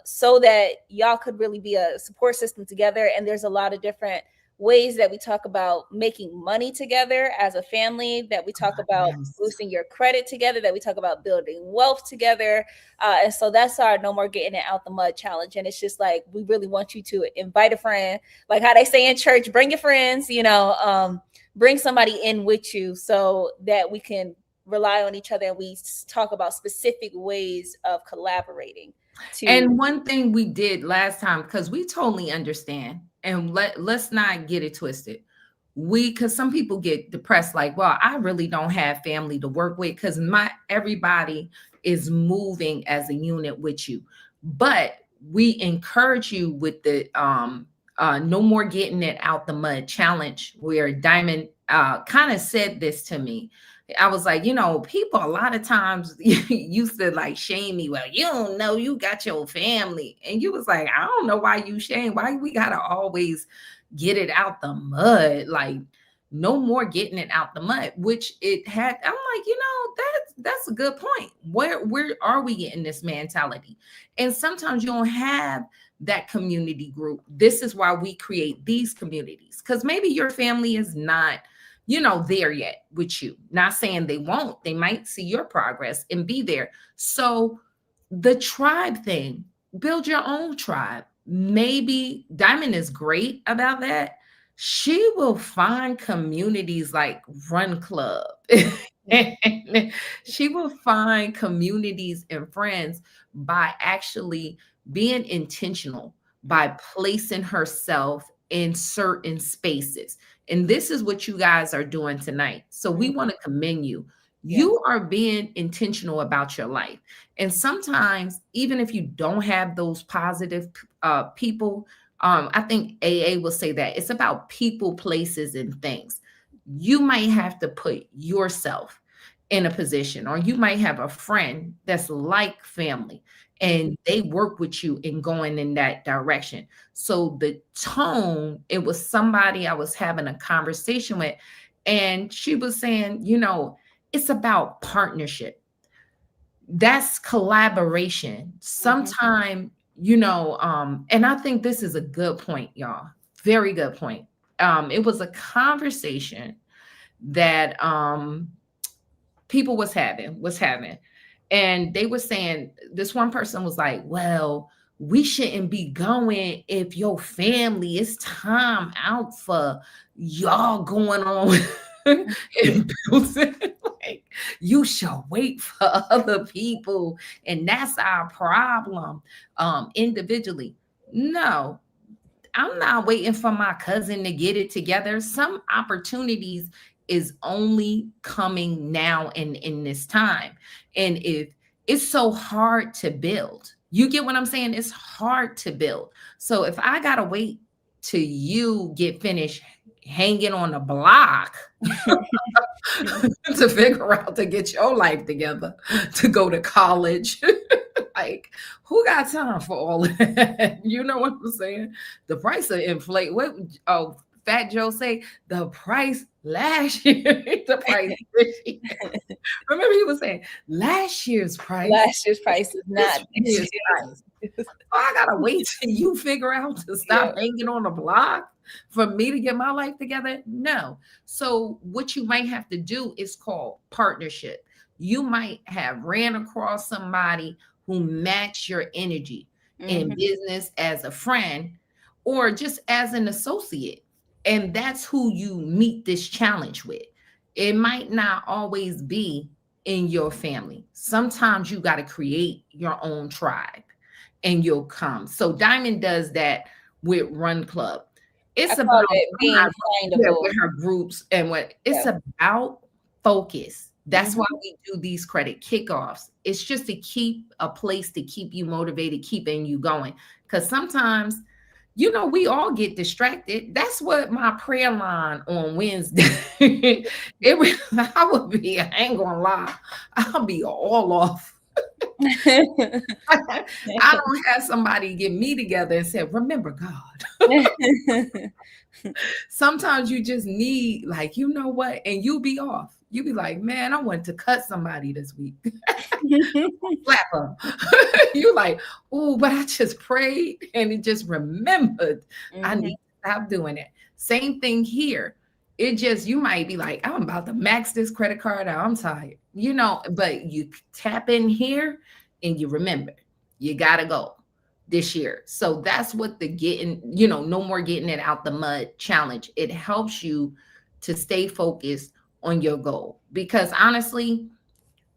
so that y'all could really be a support system together. And there's a lot of different ways that we talk about making money together as a family, that we talk about Yes. boosting your credit together, that we talk about building wealth together. And so that's our No More Getting It Out the Mud challenge. And it's just like, we really want you to invite a friend, like how they say in church, bring your friends, bring somebody in with you so that we can rely on each other, and we talk about specific ways of collaborating. And one thing we did last time, because we totally understand, and let's not get it twisted. Because some people get depressed, like, well, I really don't have family to work with because my everybody is moving as a unit with you. But we encourage you with the No More Getting It Out the Mud challenge, where Diamond kind of said this to me. I was like, people a lot of times used to like shame me. Well, you don't know, you got your family. And you was like, I don't know why you shame. Why we gotta always get it out the mud? Like, no more getting it out the mud, which it had. I'm like, that's a good point. Where are we getting this mentality? And sometimes you don't have that community group. This is why we create these communities, because maybe your family is not there yet with you. Not saying they won't. They might see your progress and be there. So the tribe thing, build your own tribe. Maybe Diamond is great about that. She will find communities like Run Club. She will find communities and friends by actually being intentional, by placing herself in certain spaces. And this is what you guys are doing tonight. So we want to commend you. You are being intentional about your life. And sometimes, even if you don't have those positive people, I think AA will say that it's about people, places, and things. You might have to put yourself in a position, or you might have a friend that's like family and they work with you in going in that direction. So the tone, it was somebody I was having a conversation with, and she was saying, it's about partnership. That's collaboration. Sometime, and I think this is a good point, y'all. Very good point. It was a conversation that people was having. And they were saying, this one person was like, well, we shouldn't be going if your family is time out for y'all going on and building. Like, you should wait for other people. And that's our problem individually. No, I'm not waiting for my cousin to get it together. Some opportunities is only coming now and in this time. And if it's so hard to build, you get what I'm saying? It's hard to build. So if I gotta wait till you get finished hanging on the block to figure out to get your life together, to go to college, like, who got time for all of that? You know what I'm saying? The price of inflate. What? Oh, Fat Joe say the price last year, the price this year. Remember, he was saying last year's price. Last year's price is not this year's price. Oh, I gotta wait till you figure out to stop hanging on the block for me to get my life together. No. So what you might have to do is call partnership. You might have ran across somebody who match your energy in business, as a friend, or just as an associate. And that's who you meet this challenge with. It might not always be in your family. Sometimes you got to create your own tribe and you'll come. So Diamond does that with Run Club. It's about being findable with her groups, and what it's about focus. That's why we do these credit kickoffs. It's just to keep a place to keep you motivated, keeping you going. Because sometimes, we all get distracted. That's what my prayer line on Wednesday. I would be, I ain't gonna lie, I'll be all off. I don't have somebody get me together and say, remember God. Sometimes you just need, like, you know what? And you'll be off. You'll be like, man, I want to cut somebody this week. Slap them. You're like, oh, but I just prayed and it just remembered I need to stop doing it. Same thing here. It just, you might be like, I'm about to max this credit card out. I'm tired, but you tap in here and you remember, you got to go this year. So that's what the getting, no more getting it out the mud challenge. It helps you to stay focused on your goal because honestly,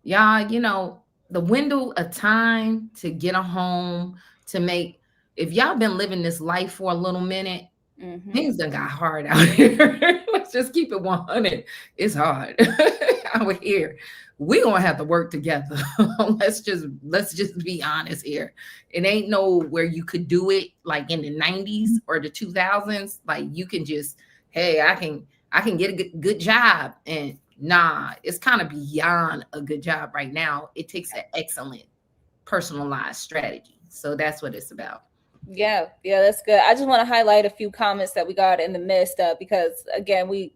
y'all, the window of time to get a home, to make, if y'all been living this life for a little minute, things done got hard out here. Let's just keep it 100. It's hard out here. We gonna have to work together. let's just be honest here. It ain't no where you could do it like in the 90s or the 2000s. Like you can just, hey, I can get a good job. And nah, it's kind of beyond a good job right now. It takes an excellent personalized strategy. So that's what it's about. Yeah, that's good. I just want to highlight a few comments that we got in the midst of because again, we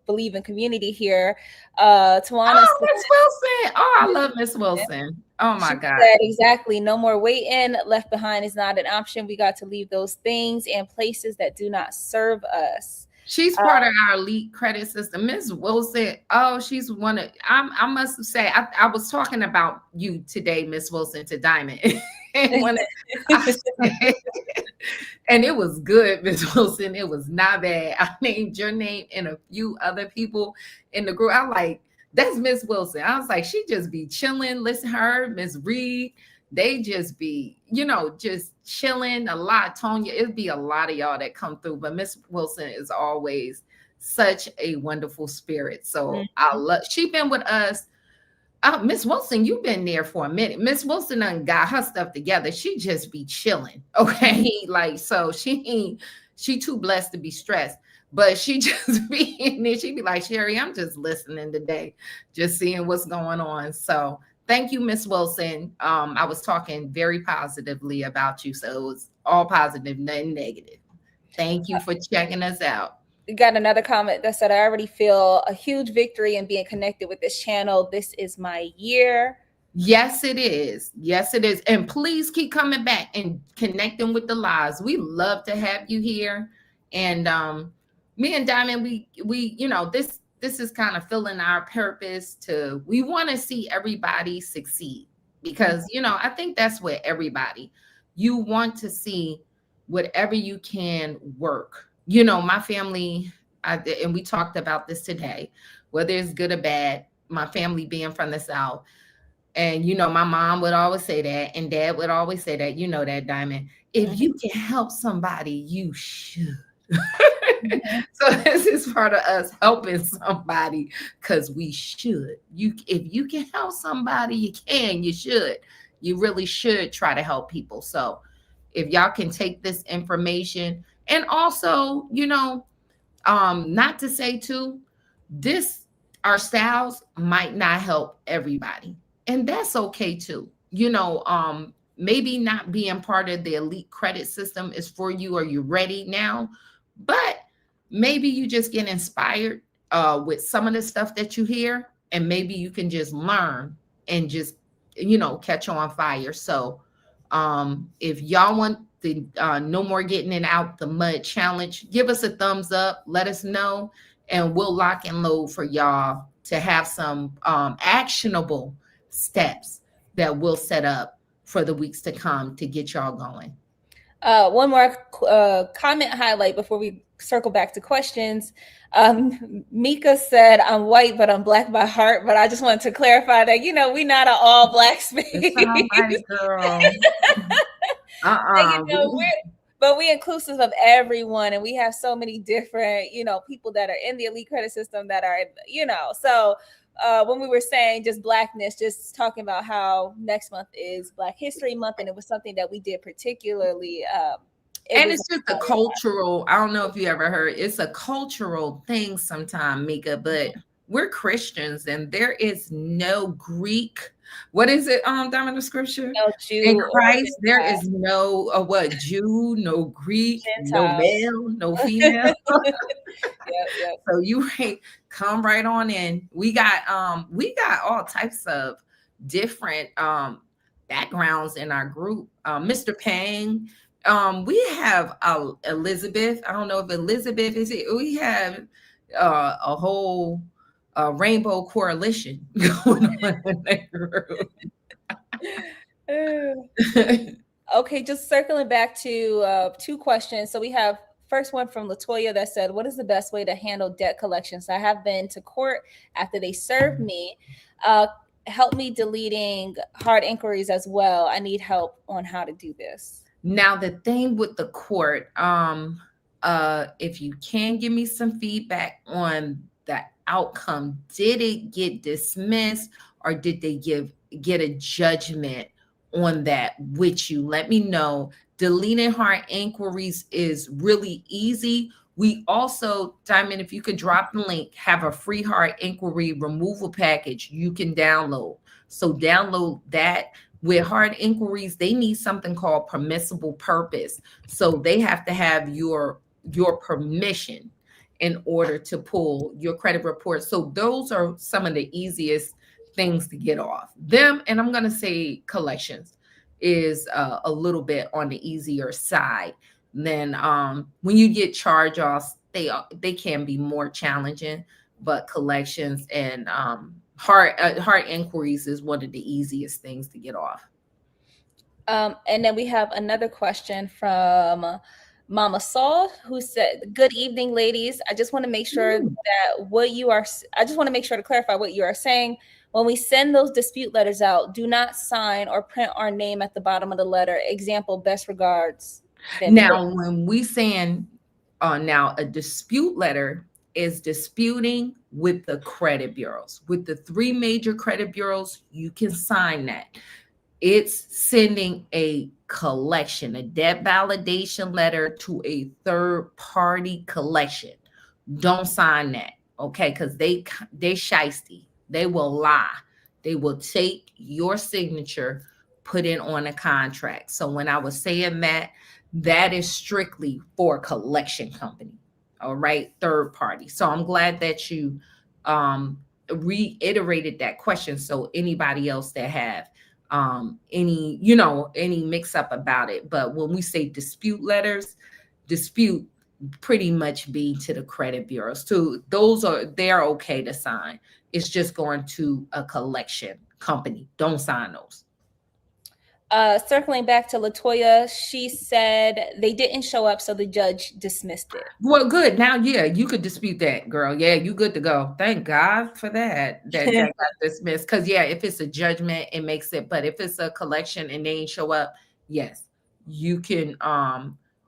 believe in community here. Tawana Miss Wilson. Oh, I love Miss Wilson. Oh my God. Said, exactly. No more waiting. Left behind is not an option. We got to leave those things and places that do not serve us. She's part of our elite credit system. Miss Wilson, oh, she's one of, I must say, I was talking about you today, Miss Wilson, to Diamond. And it was good, Miss Wilson. It was not bad. I named your name and a few other people in the group. I'm like, that's Miss Wilson. I was like, she just be chilling. Listen, her, Miss Reed, they just be, just chilling a lot. Tonya, it'd be a lot of y'all that come through, but Miss Wilson is always such a wonderful spirit. So I love, she been with us. Miss Wilson, you've been there for a minute. Miss Wilson done got her stuff together. She just be chilling. Okay. Like, so she too blessed to be stressed, but she just be in there. She be like, Sherry, I'm just listening today, just seeing what's going on. So thank you, Miss Wilson. I was talking very positively about you. So it was all positive, nothing negative. Thank you for checking us out. We got another comment that said, I already feel a huge victory in being connected with this channel. This is my year. Yes, it is. Yes, it is. And please keep coming back and connecting with the lives. We love to have you here. And me and Diamond, we this is kind of filling our purpose to, we want to see everybody succeed because, I think that's where everybody, you want to see whatever you can work. My family, and we talked about this today, whether it's good or bad, my family being from the South. And, my mom would always say that, and dad would always say that, that, Diamond, if you can help somebody, you should. So this is part of us helping somebody because we should. If you can help somebody, you should. You really should try to help people. So if y'all can take this information, and also, not to say too, our styles might not help everybody. And that's okay too. Maybe not being part of the elite credit system is for you, or you're ready now, but maybe you just get inspired with some of the stuff that you hear, and maybe you can just learn and just, catch on fire. So if y'all want the no more getting it out the mud challenge, give us a thumbs up, let us know, and we'll lock and load for y'all to have some actionable steps that we'll set up for the weeks to come to get y'all going. One more comment highlight before we circle back to questions. Mika said, I'm white, but I'm black by heart. But I just wanted to clarify that, we not an all black space. Girl. But we inclusive of everyone, and we have so many different, people that are in the elite credit system that are, so when we were saying just blackness, just talking about how next month is Black History Month, and it was something that we did particularly. And it's just a cultural, I don't know if you ever heard, it's a cultural thing sometimes, Mika, but we're Christians and there is no Greek. What is it, Diamond, the scripture? No Jew. In Christ, there is no Jew, no Greek, Gentile. No male, no female. Yep. So you come right on in. We got all types of different backgrounds in our group. Mr. Pang, We have Elizabeth. I don't know if Elizabeth is it. We have a whole rainbow coalition going on in that group. Okay, just circling back to two questions. So we have first one from Latoya that said, "What is the best way to handle debt collections? I have been to court after they served me. Uh, Help me deleting hard inquiries as well. I need help on how to do this." Now the thing with the court, if you can give me some feedback on the outcome, did it get dismissed or did they get a judgment on that with you? Let me know. Deleting hard inquiries is really easy. We also, Diamond, if you could drop the link, have a free hard inquiry removal package you can download. So download that. With hard inquiries, they need something called permissible purpose. So they have to have your permission in order to pull your credit report. So those are some of the easiest things to get off them. And I'm going to say collections is a little bit on the easier side. Then when you get charge offs, they can be more challenging, but collections and hard inquiries is one of the easiest things to get off. And then we have another question from Mama Saul, who said, "Good evening, ladies. I just want to make sure that what you are, I just want to make sure to clarify what you are saying. When we send those dispute letters out, do not sign or print our name at the bottom of the letter. Example, best regards." Now, when we saying now a dispute letter is disputing with the credit bureaus. With the three major credit bureaus, you can sign that. It's sending a collection, a debt validation letter to a third party collection. Don't sign that, okay? Because they shiesty. They will lie. They will take your signature, put it on a contract. So when I was saying that, that is strictly for a collection company, all right, third party. So I'm glad that you reiterated that question. So anybody else that have any mix up about it. But when we say dispute letters, dispute pretty much be to the credit bureaus. So they're okay to sign. It's just going to a collection company. Don't sign those. Circling back to Latoya, she said they didn't show up, so the judge dismissed it. Well, good. Now, yeah, you could dispute that, girl. Yeah, you good to go. Thank God for that. That got dismissed. Because yeah, if it's a judgment, it makes it. But if it's a collection and they ain't show up, yes, you can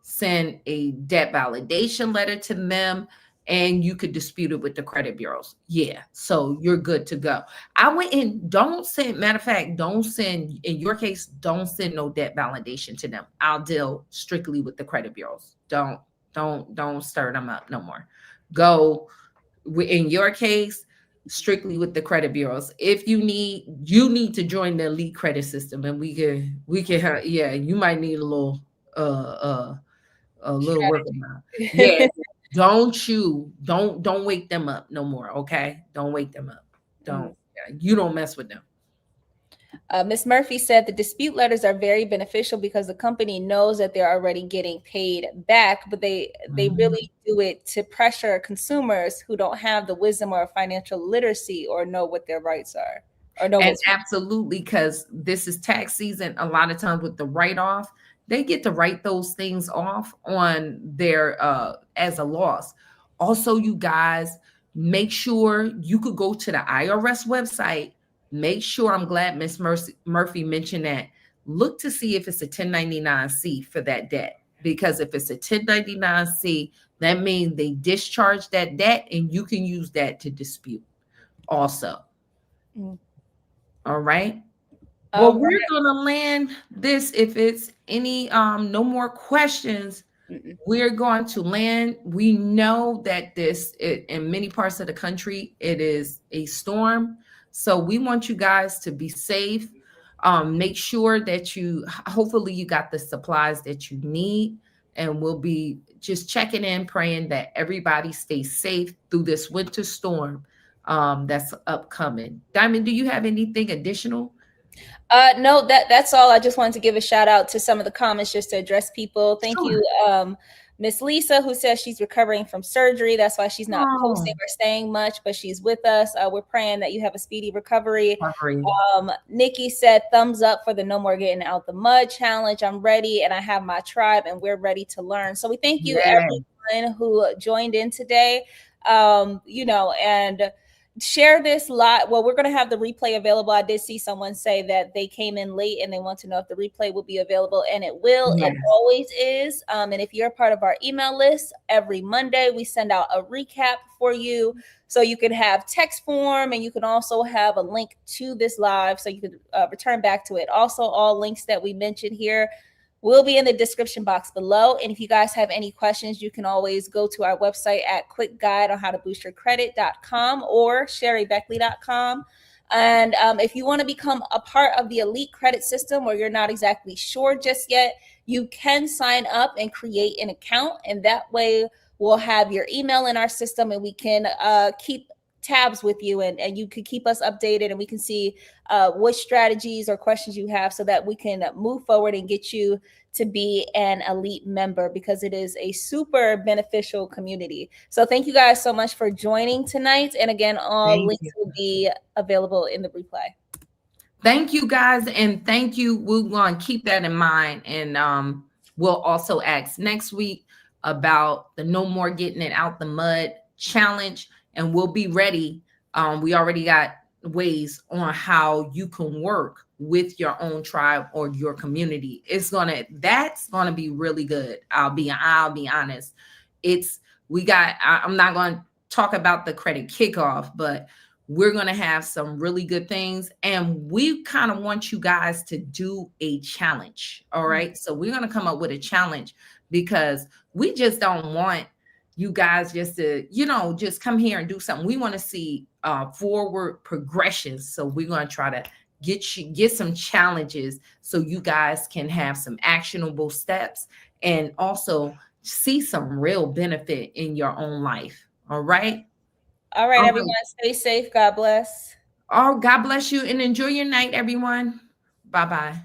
send a debt validation letter to them and you could dispute it with the credit bureaus. Yeah, so you're good to go. I went and don't send, matter of fact, don't send, in your case, don't send no debt validation to them. I'll deal strictly with the credit bureaus. Don't stir them up no more. Go in your case, strictly with the credit bureaus. If you need to join the elite credit system, and we can yeah, you might need a little work around. Yeah. Don't wake them up no more. Okay. Don't wake them up. You don't mess with them. Ms. Murphy said the dispute letters are very beneficial because the company knows that they're already getting paid back, but they really do it to pressure consumers who don't have the wisdom or financial literacy or know what their rights are. And absolutely, because this is tax season. A lot of times with the write-off, they get to write those things off on their as a loss. Also, you guys, make sure you could go to the IRS website. Make sure, I'm glad Miss Murphy mentioned that. Look to see if it's a 1099-C for that debt. Because if it's a 1099-C, that means they discharge that debt and you can use that to dispute also. All right. Well, we're gonna land this. If it's any no more questions, we're going to land. We know that in many parts of the country, it is a storm. So we want you guys to be safe. Make sure that hopefully you got the supplies that you need, and we'll be just checking in, praying that everybody stays safe through this winter storm that's upcoming. Diamond, do you have anything additional? No, that's all. I just wanted to give a shout out to some of the comments just to address people. Thank you, Sure. Miss Lisa, who says she's recovering from surgery. That's why she's not posting Oh, or saying much, but she's with us. We're praying that you have a speedy recovery. recovery. Nikki said, thumbs up for the No More Getting Out the Mud challenge. I'm ready and I have my tribe and we're ready to learn. So we thank you Yeah. everyone who joined in today. And share this lot. Well, we're going to have the replay available. I did see someone say that they came in late and they want to know if the replay will be available, and it will. It Yes. always is. And if you're a part of our email list, every Monday we send out a recap for you, so you can have text form, and you can also have a link to this live so you can return back to it. Also, all links that we mentioned here will be in the description box below. And if you guys have any questions, you can always go to our website at quickguideonhowtoboostyourcredit.com or sherrybeckley.com. And if you want to become a part of the elite credit system, or you're not exactly sure just yet, you can sign up and create an account. And that way we'll have your email in our system, and we can keep tabs with you, and you can keep us updated, and we can see what strategies or questions you have, so that we can move forward and get you to be an elite member, because it is a super beneficial community. So thank you guys so much for joining tonight. And again, all Thank links you. will be available in the replay. Thank you guys, and thank you. We're going to keep that in mind, and we'll also ask next week about the No More Getting It Out the Mud challenge, and we'll be ready. We already got ways on how you can work with your own tribe or your community. That's gonna be really good. I'll be honest. It's we got. I'm not going to talk about the credit kickoff, but we're going to have some really good things, and we kind of want you guys to do a challenge. All right, so we're going to come up with a challenge, because we just don't want you guys just to just come here and do something. We want to see forward progressions, so we're going to try to get some challenges so you guys can have some actionable steps, and also see some real benefit in your own life. All right. All right, All everyone, right. stay safe. God bless. Oh, God bless you, and enjoy your night, everyone. Bye bye.